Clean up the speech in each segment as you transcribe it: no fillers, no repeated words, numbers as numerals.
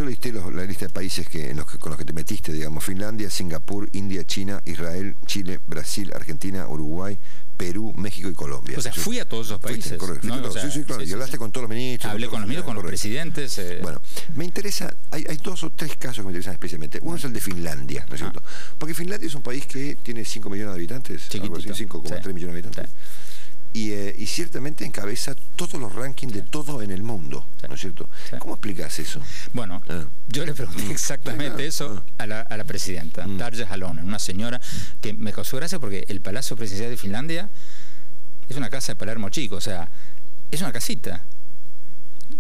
yo listé la lista de países con los que te metiste, digamos: Finlandia, Singapur, India, China, Israel, Chile, Brasil, Argentina, Uruguay, Perú, México y Colombia. O sea, fui a todos esos países. Correcto, ¿no? O sea, sí, claro. Y hablaste con todos los ministros. Hablé con los ministros, con los presidentes. Bueno, me interesa, hay 2 o 3 casos que me interesan especialmente. Uno es el de Finlandia, ¿no es cierto? Porque Finlandia es un país que tiene 5 millones de habitantes, algo así, 5,3 millones de habitantes. Y ciertamente encabeza todos los rankings de todo en el mundo, ¿no es cierto? ¿Cómo explicas eso? Bueno, yo le pregunté exactamente eso a la presidenta, Tarja Halonen, una señora que me causó gracia porque el Palacio Presidencial de Finlandia es una casa de Palermo chico, o sea, es una casita.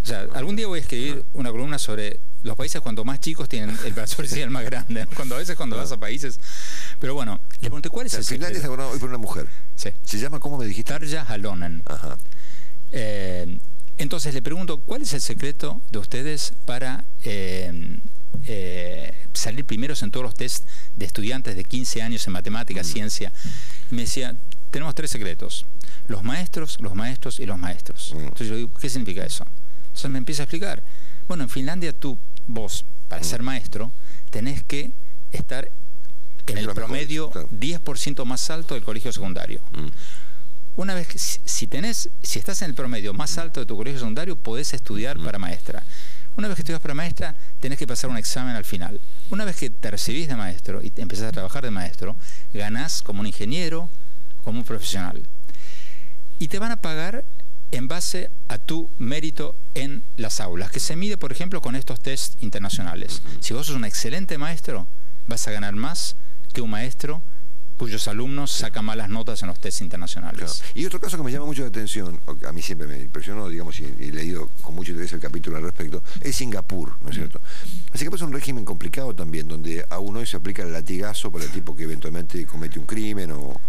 O sea, algún día voy a escribir una columna sobre los países cuanto más chicos tienen el Palacio Presidencial más grande, ¿no? A veces cuando vas a países... Pero bueno, le pregunté cuál es el secreto. Finlandia está gobernado hoy por una mujer. Sí. ¿Se llama, cómo me dijiste? Tarja Halonen. Ajá. Entonces le pregunto, ¿cuál es el secreto de ustedes para salir primeros en todos los test de estudiantes de 15 años en matemáticas, ciencia? Y me decía, tenemos 3 secretos: los maestros, los maestros y los maestros. Entonces yo digo, ¿qué significa eso? Entonces me empieza a explicar. Bueno, en Finlandia vos, para ser maestro, tenés que estar en el promedio 10% más alto del colegio secundario. Una vez que, si estás en el promedio más alto de tu colegio secundario, podés estudiar para maestra. Una vez que estudias para maestra, tenés que pasar un examen al final. Una vez que te recibís de maestro y empezás a trabajar de maestro, ganás como un ingeniero, como un profesional. Y te van a pagar en base a tu mérito en las aulas, que se mide, por ejemplo, con estos test internacionales. Si vos sos un excelente maestro, vas a ganar más que un maestro cuyos alumnos sacan malas notas en los test internacionales. Claro. Y otro caso que me llama mucho la atención, a mí siempre me impresionó, digamos, y he leído con mucho interés el capítulo al respecto, es Singapur, ¿no es cierto? Singapur es un régimen complicado también, donde aún hoy se aplica el latigazo para el tipo que eventualmente comete un crimen o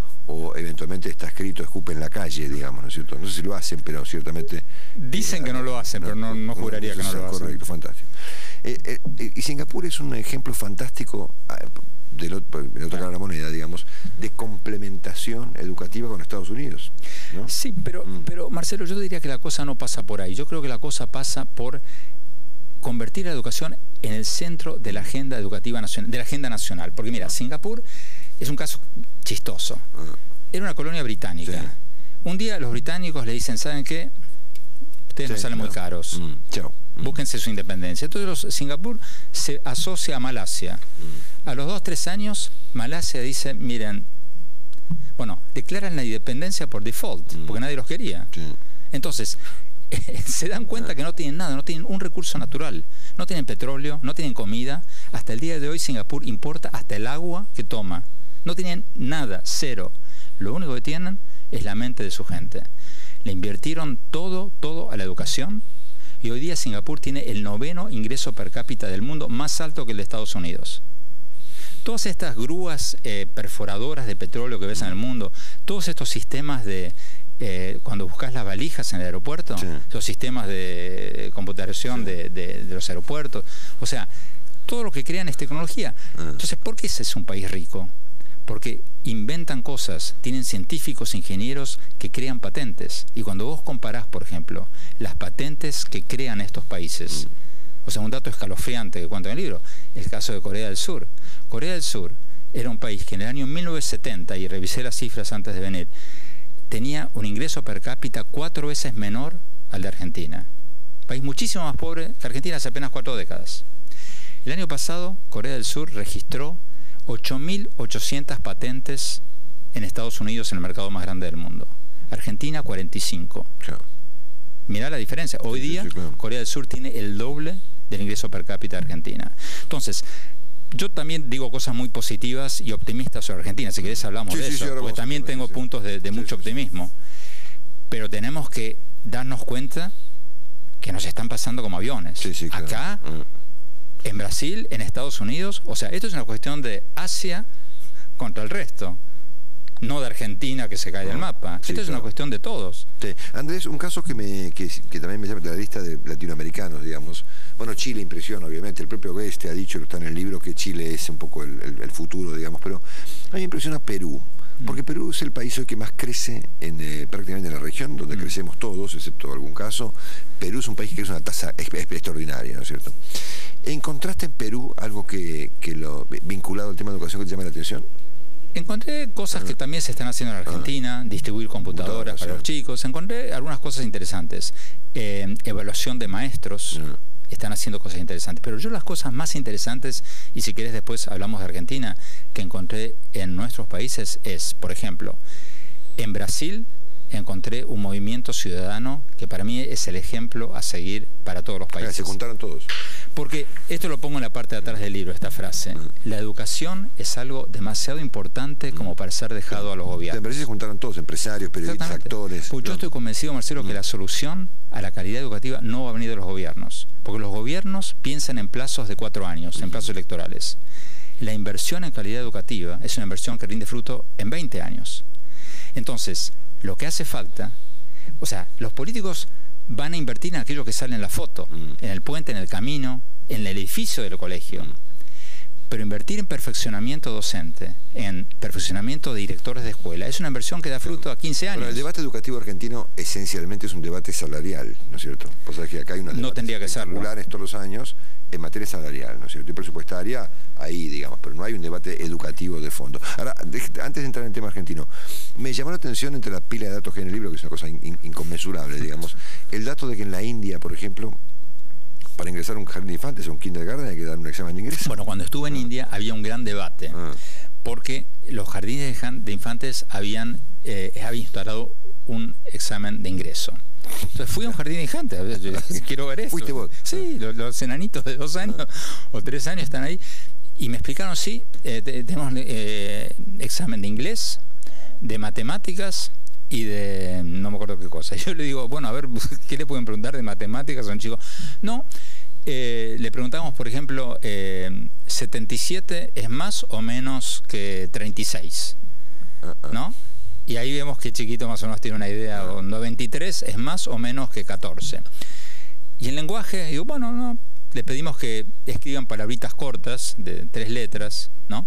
eventualmente está escrito escupe en la calle, digamos, ¿no es cierto? No sé si lo hacen, pero ciertamente... Dicen que no lo hacen, pero no juraría que no lo hacen. Correcto, fantástico. Y Singapur es un ejemplo fantástico, del otro lado de la moneda, digamos, de complementación educativa con Estados Unidos, ¿no? Sí, pero Marcelo, yo diría que la cosa no pasa por ahí. Yo creo que la cosa pasa por convertir la educación en el centro de la agenda educativa nacional, de la agenda nacional. Porque mira, Singapur es un caso chistoso. Era una colonia británica. Sí. Un día los británicos le dicen, ¿saben qué? Ustedes nos salen muy caros. Chao. Búsquense su independencia. Entonces Singapur se asocia a Malasia. A los 2-3 años, Malasia dice, miren, bueno, declaran la independencia por default, porque nadie los quería. Entonces, se dan cuenta que no tienen nada, no tienen un recurso natural, no tienen petróleo, no tienen comida. Hasta el día de hoy Singapur importa hasta el agua que toma. No tienen nada, cero. Lo único que tienen es la mente de su gente. Le invirtieron todo a la educación y hoy día Singapur tiene el 9º ingreso per cápita del mundo, más alto que el de Estados Unidos. Todas estas grúas perforadoras de petróleo que ves en el mundo, todos estos sistemas de... cuando buscas las valijas en el aeropuerto, los sistemas de computación de los aeropuertos, o sea, todo lo que crean es tecnología. Entonces, ¿por qué ese es un país rico? Porque inventan cosas, tienen científicos, ingenieros que crean patentes. Y cuando vos comparás, por ejemplo, las patentes que crean estos países, o sea, un dato escalofriante que cuento en el libro, el caso de Corea del Sur. Corea del Sur era un país que en el año 1970, y revisé las cifras antes de venir, tenía un ingreso per cápita 4 veces menor al de Argentina. País muchísimo más pobre que Argentina hace apenas 4 décadas. El año pasado, Corea del Sur registró 8.800 patentes en Estados Unidos, en el mercado más grande del mundo. Argentina, 45. Claro. Mirá la diferencia. Hoy día, Corea del Sur tiene el doble del ingreso per cápita de Argentina. Entonces, yo también digo cosas muy positivas y optimistas sobre Argentina. Si querés hablamos de eso, porque también tengo puntos de mucho optimismo. Pero tenemos que darnos cuenta que nos están pasando como aviones. Claro. Acá... en Brasil, en Estados Unidos, o sea, esto es una cuestión de Asia contra el resto, no de Argentina que se cae del mapa. Esto es una cuestión de todos. Andrés, un caso que también me llama de la lista de latinoamericanos, digamos. Bueno, Chile impresiona, obviamente. El propio Gueste ha dicho, que está en el libro, que Chile es un poco el futuro, digamos. Pero a mí me impresiona Perú. Porque Perú es el país hoy que más crece prácticamente en la región, donde crecemos todos, excepto algún caso. Perú es un país que crece a una tasa extraordinaria, ¿no es cierto? ¿Encontraste en Perú algo vinculado al tema de educación que te llame la atención? Encontré cosas que también se están haciendo en Argentina, distribuir computadoras para los chicos. Encontré algunas cosas interesantes. Evaluación de maestros. Están haciendo cosas interesantes. Pero yo las cosas más interesantes, y si querés después hablamos de Argentina, que encontré en nuestros países es, por ejemplo, en Brasil encontré un movimiento ciudadano que para mí es el ejemplo a seguir para todos los países. Se juntaron todos. Porque esto lo pongo en la parte de atrás del libro, esta frase. La educación es algo demasiado importante como para ser dejado a los gobiernos. En Brasil se juntaron todos, empresarios, periodistas, actores. Pues yo estoy convencido, Marcelo, que la solución a la calidad educativa no va a venir de los gobiernos. Porque los gobiernos piensan en plazos de 4 años, en plazos electorales. La inversión en calidad educativa es una inversión que rinde fruto en 20 años. Entonces, lo que hace falta, o sea, los políticos van a invertir en aquello que sale en la foto, en el puente, en el camino, en el edificio del colegio. Pero invertir en perfeccionamiento docente, en perfeccionamiento de directores de escuela, es una inversión que da fruto a 15 años. Bueno, el debate educativo argentino esencialmente es un debate salarial, ¿no es cierto? Pues sabes que acá hay una no tendría que serlo. Populares todos los años en materia salarial, ¿no es cierto? Y presupuestaria ahí, digamos, pero no hay un debate educativo de fondo. Ahora, antes de entrar en el tema argentino, me llamó la atención entre la pila de datos que hay en el libro, que es una cosa inconmensurable, digamos, el dato de que en la India, por ejemplo, para ingresar a un jardín de infantes o un kindergarten hay que dar un examen de ingreso. Bueno, cuando estuve en India había un gran debate, porque los jardines de infantes habían instalado un examen de ingreso. Entonces fui a un jardín de infantes, quiero ver esto. ¿Fuiste vos? Sí, los enanitos de 2 años o 3 años están ahí. Y me explicaron, sí, tenemos examen de inglés, de matemáticas y de no me acuerdo qué cosa. Yo le digo, bueno, a ver, ¿qué le pueden preguntar de matemáticas a un chico? No, le preguntamos, por ejemplo, 77 es más o menos que 36, ¿no? Y ahí vemos que chiquito más o menos tiene una idea, o 93 es más o menos que 14. Y en lenguaje, digo, bueno, no, le pedimos que escriban palabritas cortas de 3 letras, ¿no?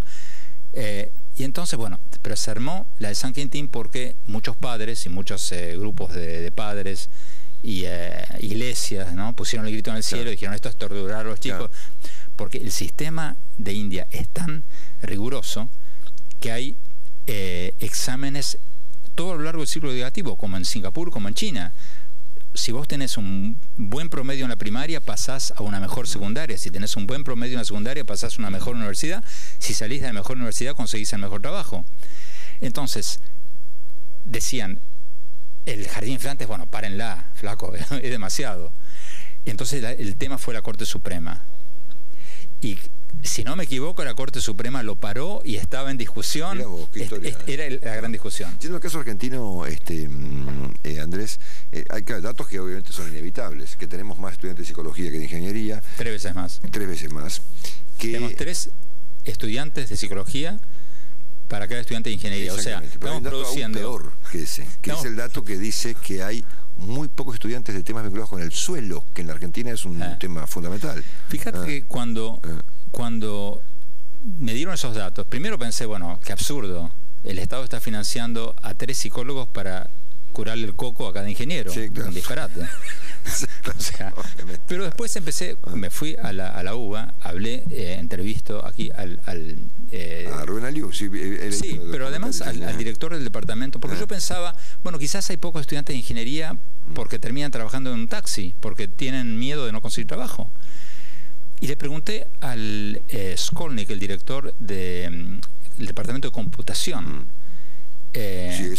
Y entonces, bueno, pero se armó la de San Quintín porque muchos padres y muchos grupos de padres y iglesias, ¿no? Pusieron el grito en el cielo y dijeron, esto es torturar a los chicos. Porque el sistema de India es tan riguroso que hay exámenes todo a lo largo del ciclo educativo, como en Singapur, como en China. Si vos tenés un buen promedio en la primaria, pasás a una mejor secundaria. Si tenés un buen promedio en la secundaria, pasás a una mejor universidad. Si salís de la mejor universidad, conseguís el mejor trabajo. Entonces, decían, el jardín de infantes, bueno, párenla, flaco, es demasiado. Entonces el tema fue la Corte Suprema. Y si no me equivoco, la Corte Suprema lo paró y estaba en discusión. Mirá vos, qué historia, era la gran discusión. Yendo al caso argentino, Andrés, hay datos que obviamente son inevitables, que tenemos más estudiantes de psicología que de ingeniería. 3 veces más. 3 veces más. Tenemos 3 estudiantes de psicología para cada estudiante de ingeniería. O sea, estamos produciendo... Aún peor que ese, que es el dato que dice que hay muy pocos estudiantes de temas vinculados con el suelo, que en la Argentina es un tema fundamental. Fíjate que cuando me dieron esos datos, primero pensé, bueno, qué absurdo. El Estado está financiando a 3 psicólogos para curarle el coco a cada ingeniero. Sí, claro. Un disparate. O sea, pero después me fui a la UBA, hablé, entrevisto aquí a Rubén Aliu, sí, pero además al director del departamento, porque yo pensaba, bueno, quizás hay pocos estudiantes de ingeniería porque terminan trabajando en un taxi, porque tienen miedo de no conseguir trabajo. Y le pregunté al Skolnik, el director del departamento de computación,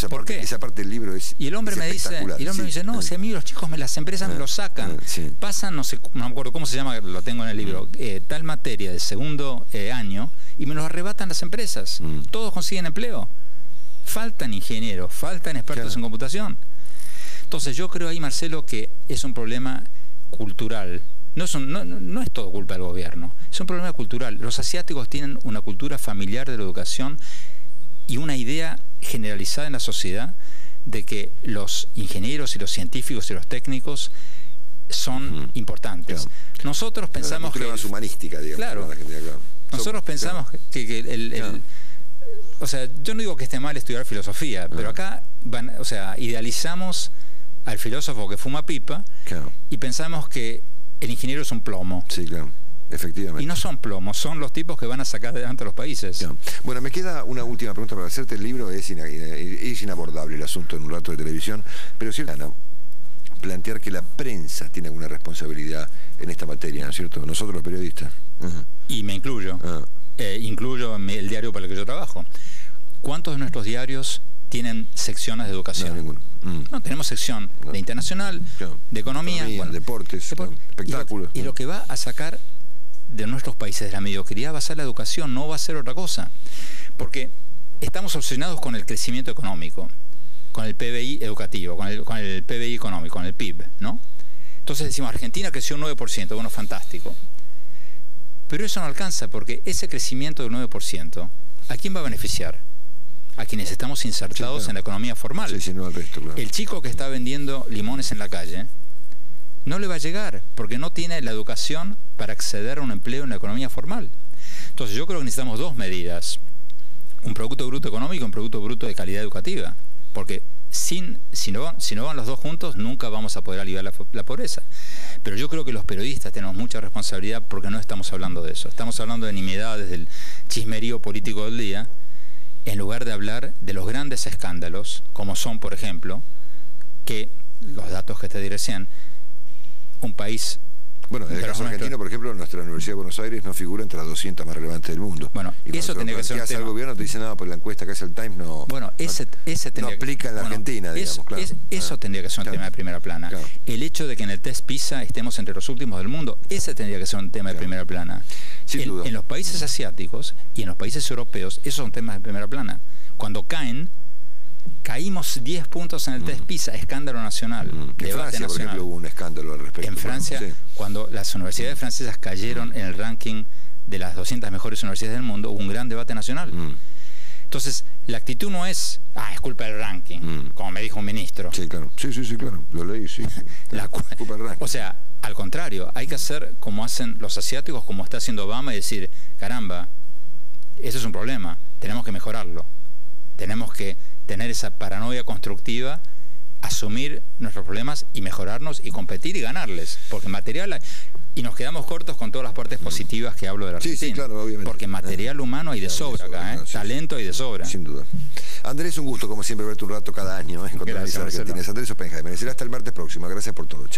¿por qué? Esa parte del libro es y el hombre me dice, no, si a mí los chicos, las empresas me lo sacan, pasan, no me acuerdo cómo se llama, lo tengo en el libro, tal materia de segundo año, y me los arrebatan las empresas. Todos consiguen empleo. Faltan ingenieros, faltan expertos en computación. Entonces yo creo ahí, Marcelo, que es un problema cultural. No es todo culpa del gobierno, es un problema cultural. Los asiáticos tienen una cultura familiar de la educación y una idea generalizada en la sociedad de que los ingenieros y los científicos y los técnicos son importantes. Claro. Nosotros pensamos que... más humanística, digamos. Claro. Nosotros pensamos que o sea, yo no digo que esté mal estudiar filosofía, pero acá idealizamos al filósofo que fuma pipa, claro, y pensamos que el ingeniero es un plomo. Sí, claro. Efectivamente. Y no son plomos, son los tipos que van a sacar adelante a los países. Claro. Bueno, me queda una última pregunta para hacerte. El libro es inabordable el asunto en un rato de televisión, pero sí, Ana, plantear que la prensa tiene alguna responsabilidad en esta materia, ¿no es cierto? Nosotros los periodistas. Y me incluyo. Incluyo el diario para el que yo trabajo. ¿Cuántos de nuestros diarios tienen secciones de educación? No, ninguno. No, tenemos sección de internacional, claro, de economía, bueno, deportes, espectáculos. Y lo que va a sacar de nuestros países de la mediocridad va a ser la educación, no va a ser otra cosa. Porque estamos obsesionados con el crecimiento económico, con el PBI educativo, con el PBI económico, con el PIB, ¿no? Entonces decimos, Argentina creció un 9%, bueno, fantástico. Pero eso no alcanza, porque ese crecimiento del 9%, ¿a quién va a beneficiar? A quienes estamos insertados, sí, claro, en la economía formal. Sí, no al resto, claro. El chico que está vendiendo limones en la calle no le va a llegar, porque no tiene la educación para acceder a un empleo en la economía formal. Entonces yo creo que necesitamos dos medidas: un Producto Bruto económico y un Producto Bruto de calidad educativa, porque si no van los dos juntos, nunca vamos a poder aliviar la pobreza. Pero yo creo que los periodistas tenemos mucha responsabilidad, porque no estamos hablando de eso. Estamos hablando de nimiedades, del chismerío político del día, en lugar de hablar de los grandes escándalos, como son, por ejemplo, que los datos que te di recién, un país... Bueno, en el caso argentino, por ejemplo, nuestra Universidad de Buenos Aires no figura entre las 200 más relevantes del mundo. Bueno, y eso tendría que ser un tema. El gobierno te dice, no, pues la encuesta que hace el Times no, bueno, no aplica en la Argentina, digamos. Claro. Eso tendría que ser un tema de primera plana. Claro. El hecho de que en el test PISA estemos entre los últimos del mundo, ese tendría que ser un tema de primera plana. En los países asiáticos y en los países europeos, esos son temas de primera plana. Cuando caímos 10 puntos en el test PISA, escándalo nacional, debate Francia, nacional. Por ejemplo, hubo un escándalo al respecto. En Francia, sí, cuando las universidades francesas cayeron en el ranking de las 200 mejores universidades del mundo, hubo un gran debate nacional. Entonces, la actitud no es, es culpa del ranking, como me dijo un ministro. Sí, claro. Sí, claro. Lo leí, sí. Culpa del ranking. O sea, al contrario, hay que hacer como hacen los asiáticos, como está haciendo Obama, y decir, caramba, eso es un problema, tenemos que mejorarlo. Tenemos que tener esa paranoia constructiva, asumir nuestros problemas y mejorarnos y competir y ganarles, porque material hay, y nos quedamos cortos con todas las partes positivas que hablo de la Argentina. Sí, claro, obviamente. Porque material humano hay de sobra acá, talento hay de sobra. Sin duda. Andrés, un gusto como siempre verte un rato cada año con Televisión Argentina. Andrés Oppenheimer. Será hasta el martes próximo. Gracias por todo. Chao.